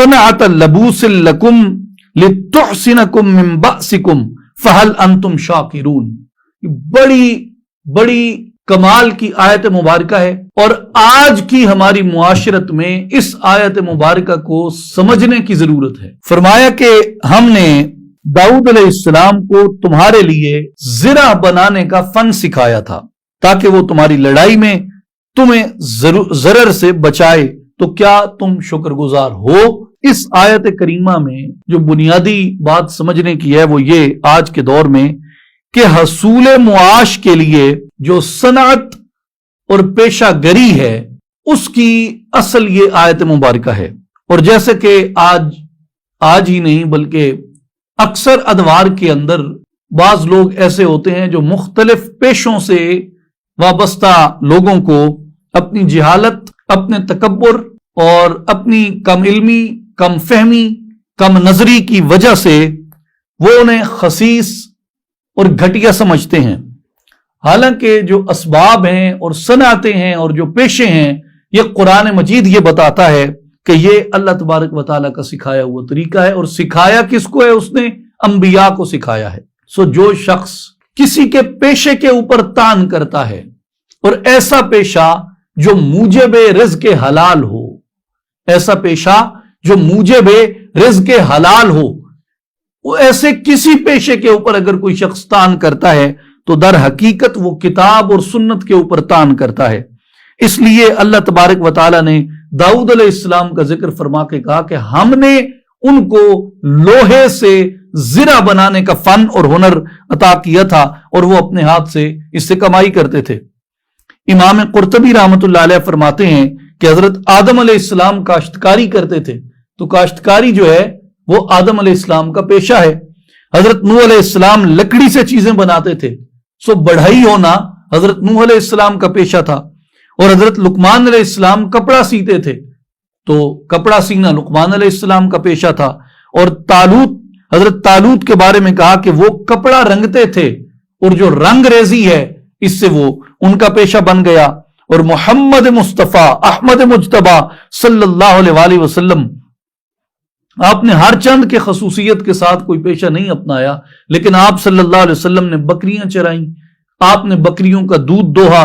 सनअत लबूस लकुम लितुहसिनकुम मिन बअसिकुम फहल अंतुम शाकिरून। बड़ी कमाल की आयत मुबारका है और आज की हमारी मुआशरत में इस आयत मुबारका को समझने की जरूरत है। फरमाया कि हमने दाऊद अलैहिस्सलाम को तुम्हारे लिए ज़िरा बनाने का फन सिखाया था ताकि वो तुम्हारी लड़ाई में तुम्हें ज़रर से बचाए, तो क्या तुम शुक्रगुजार हो? इस आयत करीमा में जो बुनियादी बात समझने की है वो ये आज के दौर में कि हसूल मुआश के लिए जो सनअत और पेशागरी है उसकी असल ये आयत मुबारका है। और जैसे कि आज ही नहीं बल्कि अक्सर अदवार के अंदर बाज लोग ऐसे होते हैं जो मुख्तलिफ पेशों से वाबस्ता लोगों को अपनी जिहालत, अपने तकब्बुर और अपनी कम इल्मी, कम फहमी, कम नजरी की वजह से वो उन्हें खसीस और घटिया समझते हैं। हालांकि जो असबाब हैं और सनाते हैं और जो पेशे हैं ये कुरान मजीद ये बताता है कि ये अल्लाह तबारक व तआला का सिखाया हुआ तरीका है। और सिखाया किसको है? उसने अंबिया को सिखाया है। सो जो शख्स किसी के पेशे के ऊपर तान करता है और ऐसा पेशा जो मूजिबे रिज़्क़े हलाल हो, ऐसा पेशा जो मूजिबे रिज़्क़े हलाल हो, वो ऐसे किसी पेशे के ऊपर अगर कोई शख्स तान करता है तो दर हकीकत वो किताब और सुन्नत के ऊपर तान करता है। इसलिए अल्लाह तबारक व तआला ने दाऊद अलैहिस्सलाम का जिक्र फरमा के कहा कि हमने उनको लोहे से ज़िरा बनाने का फन और हुनर अता किया था और वो अपने हाथ से इससे कमाई करते थे। इमाम कुर्तबी रहमतुल्लाह अलैह फरमाते हैं कि हजरत आदम अलैहिस्सलाम काश्तकारी करते थे, तो काश्तकारी जो है वो आदम अलैहिस्सलाम का पेशा है। हजरत नूह अलैहिस्सलाम लकड़ी से चीजें बनाते थे, सो बढ़ई होना हजरत नूह अलैहिस्सलाम का पेशा था। और हजरत लुकमान अलैहिस्सलाम कपड़ा सीते थे, तो कपड़ा सीना लुकमान अलैहिस्सलाम का पेशा था। और हजरत तालूत के बारे में कहा कि वो कपड़ा रंगते थे और जो रंग रेजी है इससे वो उनका पेशा बन गया। और मोहम्मद मुस्तफा अहमद मुज्तबा सल्लल्लाहु अलैहि वसल्लम, आपने हर चंद के खसूसियत के साथ कोई पेशा नहीं अपनाया, लेकिन आप सल्लल्लाहु अलैहि वसल्लम ने बकरियां चराई, आपने बकरियों का दूध दोहा,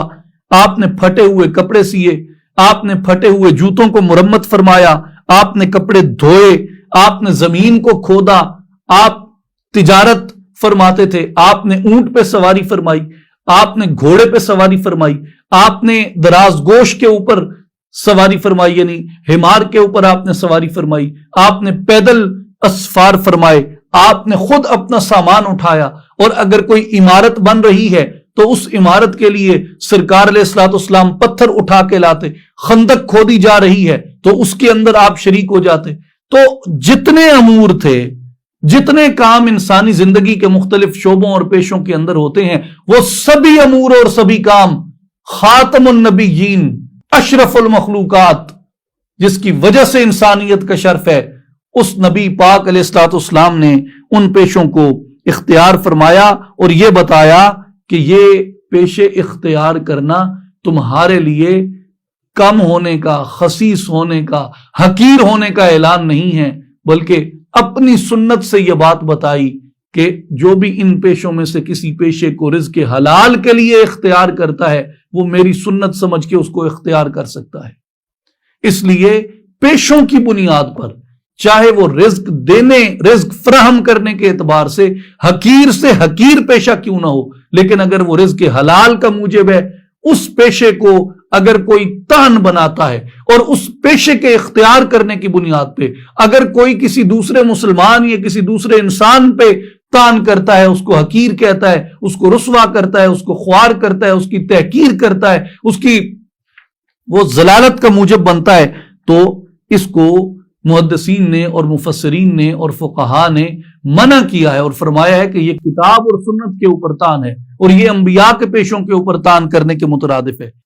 आपने फटे हुए कपड़े सिए, आपने फटे हुए जूतों को मुरम्मत फरमाया, आपने कपड़े धोए, आपने जमीन को खोदा, आप तिजारत फरमाते थे, आपने ऊंट पे सवारी फरमाई, आपने घोड़े पे सवारी फरमाई, आपने दराज गोश के ऊपर सवारी फरमाई, यानी हिमार के ऊपर आपने सवारी फरमाई, आपने पैदल असफार फरमाए, आपने खुद अपना सामान उठाया। और अगर कोई इमारत बन रही है तो उस इमारत के लिए सरकार अलैहिस्सलाम पत्थर उठा के लाते, खंदक खोदी जा रही है तो उसके अंदर आप शरीक हो जाते। तो जितने अमूर थे, जितने काम इंसानी जिंदगी के मुख्तलिफ शोबों और पेशों के अंदर होते हैं, वो सभी अमूर और सभी काम खातमुन नबीयीन, अशरफुल मखलूकात, जिसकी वजह से इंसानियत का शर्फ है, उस नबी पाक अलैहिस्सलाम ने उन पेशों को इख्तियार फरमाया और यह बताया कि ये पेशे इख्तियार करना तुम्हारे लिए कम होने का, खसीस होने का, हकीर होने का ऐलान नहीं है, बल्कि अपनी सुन्नत से यह बात बताई कि जो भी इन पेशों में से किसी पेशे को रिज़्क़ हलाल के लिए इख्तियार करता है वो मेरी सुन्नत समझ के उसको इख्तियार कर सकता है। इसलिए पेशों की बुनियाद पर चाहे वो रिज़्क देने, रिज़्क फराहम करने के एतबार से हकीर पेशा क्यों ना हो, लेकिन अगर वो रिज़्क हलाल का मूजिब है, उस पेशे को अगर कोई तान बनाता है और उस पेशे के इख्तियार करने की बुनियाद पे अगर कोई किसी दूसरे मुसलमान या किसी दूसरे इंसान पे तान करता है, उसको हकीर कहता है, उसको रुस्वा करता है, उसको ख्वार करता है, उसकी तहकीर करता है, उसकी वो जलालत का मूजिब बनता है, तो इसको मुहद्दिसीन ने और मुफस्सिरीन ने और फुक़हा ने मना किया है और फरमाया है कि ये किताब और सुन्नत के ऊपर तान है और ये अंबिया के पेशों के ऊपर तान करने के मुतरादिफ है।